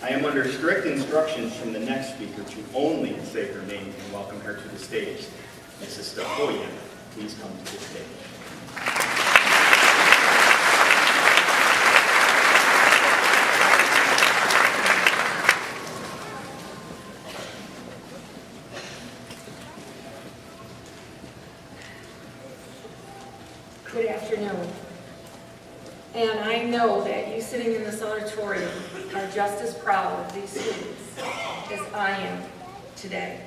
I am under strict instructions from the next speaker to only say her name and welcome her to the stage. Mrs. Stachowiak, please come to the stage. Good afternoon. And I know that you sitting in this auditorium are just as proud of these students as I am today.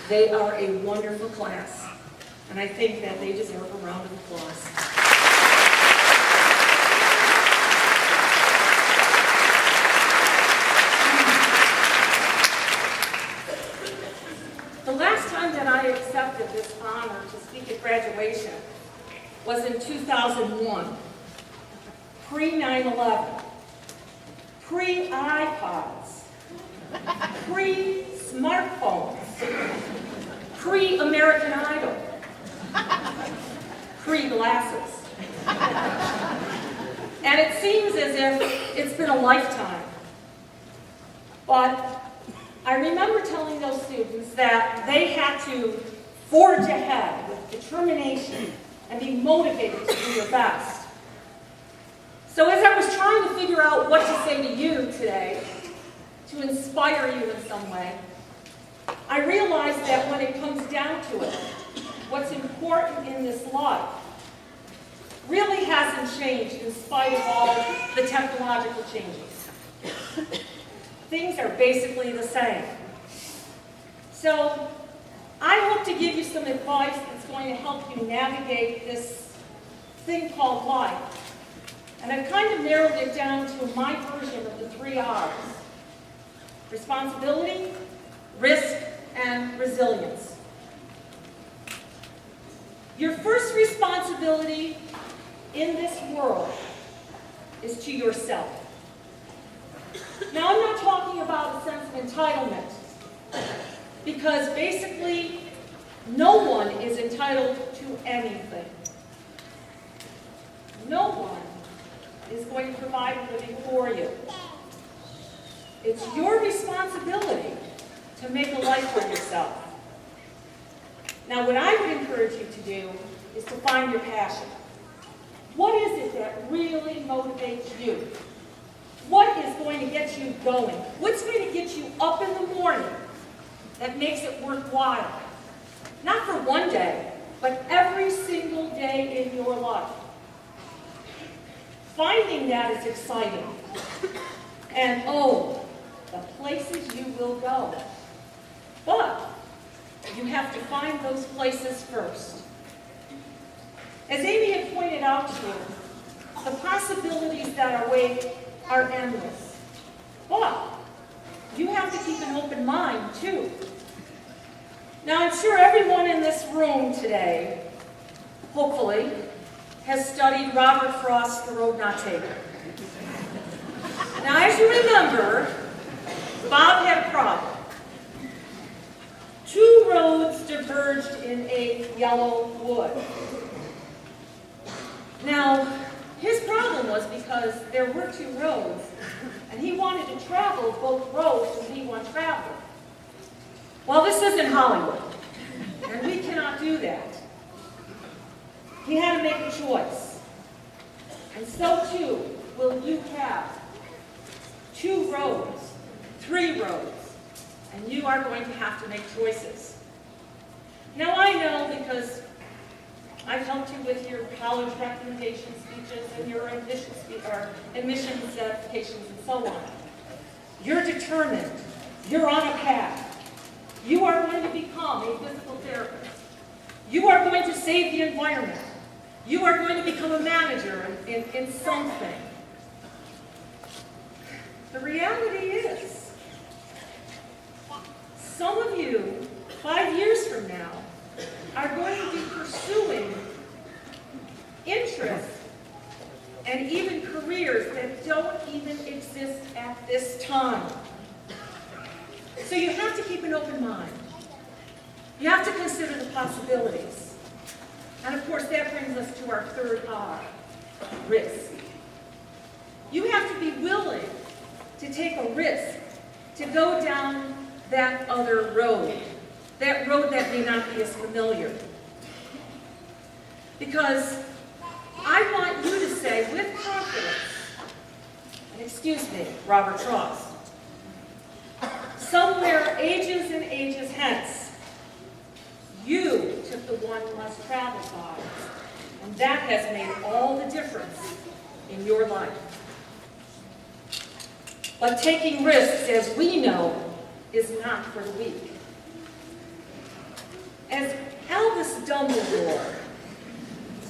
They are a wonderful class, and I think that they deserve a round of applause. The last time that I accepted this honor to speak at graduation was in 2001, pre-9/11, pre-iPods, pre-smartphones, pre-American Idol, pre-glasses. And it seems as if it's been a lifetime. But I remember telling those students that they had to forge ahead with determination and be motivated to do their best. So as I was trying to figure out what to say to you today, to inspire you in some way, I realized that when it comes down to it, what's important in this life really hasn't changed in spite of all the technological changes. Things are basically the same. So I hope to give you some advice that's going to help you navigate this thing called life. And I've kind of narrowed it down to my version of the 3 R's. Responsibility, risk, and resilience. Your first responsibility in this world is to yourself. Now, I'm not talking about a sense of entitlement, because basically, no one is entitled to anything. No one is going to provide a living for you. It's your responsibility to make a life for yourself. Now, what I would encourage you to do is to find your passion. What is it that really motivates you? What is going to get you going? What's going to get you up in the morning that makes it worthwhile? Not for one day, but every single day in your life. Finding that is exciting. And oh, the places you will go. But you have to find those places first. As Amy had pointed out to you, the possibilities that await are endless. But you have to keep an open mind, too. Now, I'm sure everyone in this room today, hopefully, has studied Robert Frost's The Road Not Taken. Now, as you remember, Bob had a problem. 2 roads diverged in a yellow wood. Now, his problem was because there were 2 roads, and he wanted to travel both roads to be one traveler. Well, this isn't Hollywood, and we cannot do that. He had to make a choice. And so too will you have 2 roads, 3 roads, and you are going to have to make choices. Now I know, because I've helped you with your college recommendation speeches and your admissions applications and so on. You're determined. You're on a path. You are going to become a physical therapist. You are going to save the environment. You are going to become a manager in something. The reality is, some of you, 5 years from now, are going to be pursuing interests and even careers that don't even exist at this time. So you have to keep an open mind. You have to consider the possibilities. And of course, that brings us to our 3rd R, risk. You have to be willing to take a risk to go down that other road, that road that may not be as familiar. Because I want you to say with confidence, and excuse me, Robert Frost, somewhere ages and ages hence, you took the one less traveled by, and that has made all the difference in your life. But taking risks, as we know, is not for the weak. As Albus Dumbledore,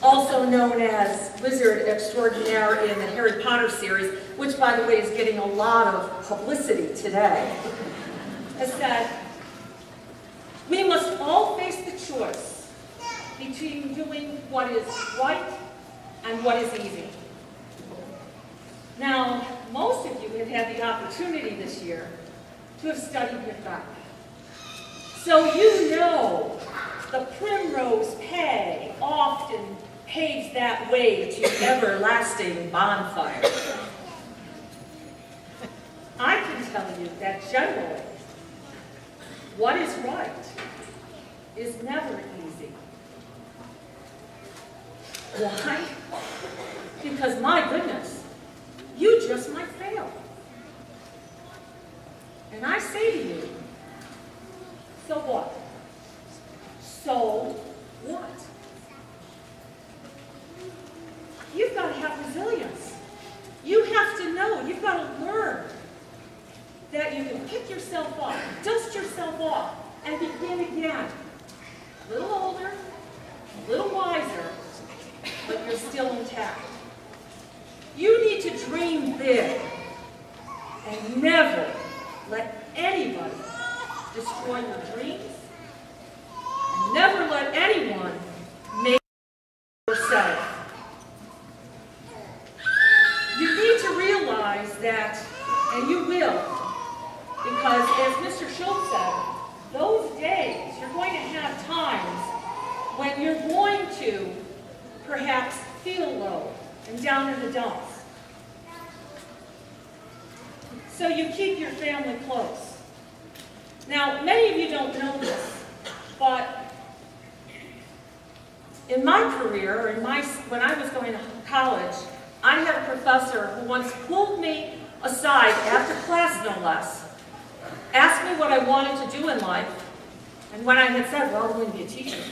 also known as Wizard Extraordinaire in the Harry Potter series, which, by the way, is getting a lot of publicity today, has said, we must all face the choice between doing what is right and what is easy. Now, most of you have had the opportunity this year to have studied Macbeth. So you know the primrose pay often paves that way to everlasting bonfire. I can tell you that generally, what is right is never easy. Why? Because my goodness, you just might fail. And I say to you, so what? So what? You've got to have resilience. You have to know, you've got to learn that you can pick yourself up, dust yourself off, and begin again. A little older, a little wiser, but you're still intact. You need to dream big and never let anybody destroy your dreams, and never let anyone make yourself. You need to realize that, and you will, because as Mr. Schultz said, those days, you're going to have times when you're going to perhaps feel low and down in the dumps. So you keep your family close. Now, many of you don't know this, but in my career, when I was going to college, I had a professor who once pulled me aside after class, no less, asked me what I wanted to do in life, and when I had said, well, I'm going to be a teacher,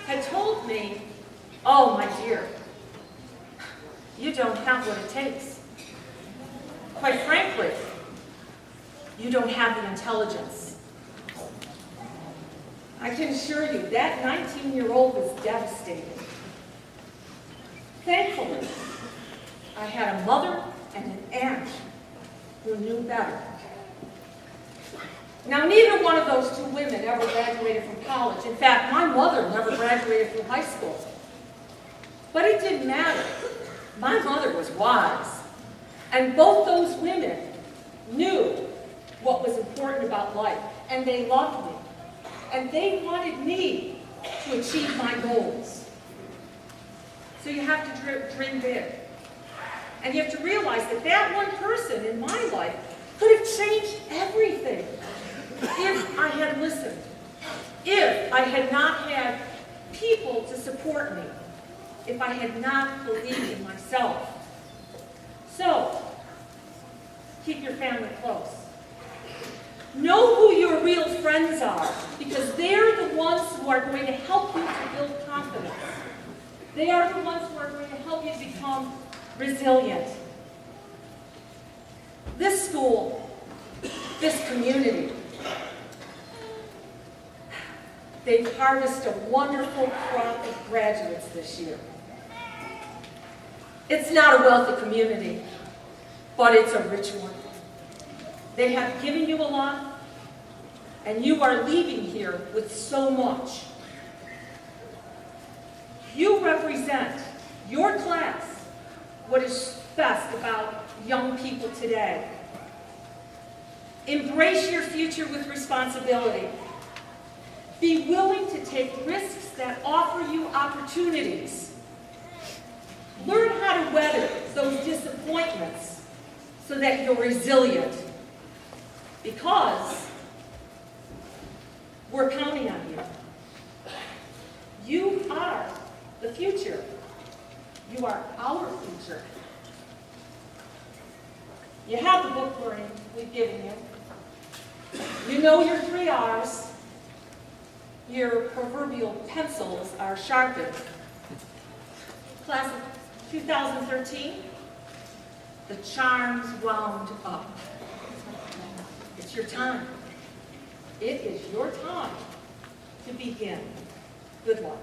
had told me, oh, my dear, you don't have what it takes. Quite frankly, you don't have the intelligence. I can assure you, that 19-year-old was devastated. Thankfully, I had a mother and an aunt who knew better. Now, neither one of those two women ever graduated from college. In fact, my mother never graduated from high school. But it didn't matter. My mother was wise. And both those women knew what was important about life. And they loved me. And they wanted me to achieve my goals. So you have to dream big. And you have to realize that that one person in my life could have changed everything if I had listened, if I had not had people to support me, if I had not believed in myself. So, keep your family close. Know who your real friends are, because they're the ones who are going to help you to build confidence. They are the ones who are going to help you become resilient. This school, this community, they've harvested a wonderful crop of graduates this year. It's not a wealthy community, but it's a rich one. They have given you a lot, and you are leaving here with so much. You represent your class, what is best about young people today. Embrace your future with responsibility. Be willing to take risks that offer you opportunities. Learn how to weather those disappointments so that you're resilient. because we're counting on you. You are the future. You are our future. You have the book we've given you. You know your 3 R's. Your proverbial pencils are sharpened. Class of 2013, the charms wound up. It's your time. It is your time to begin. Good luck.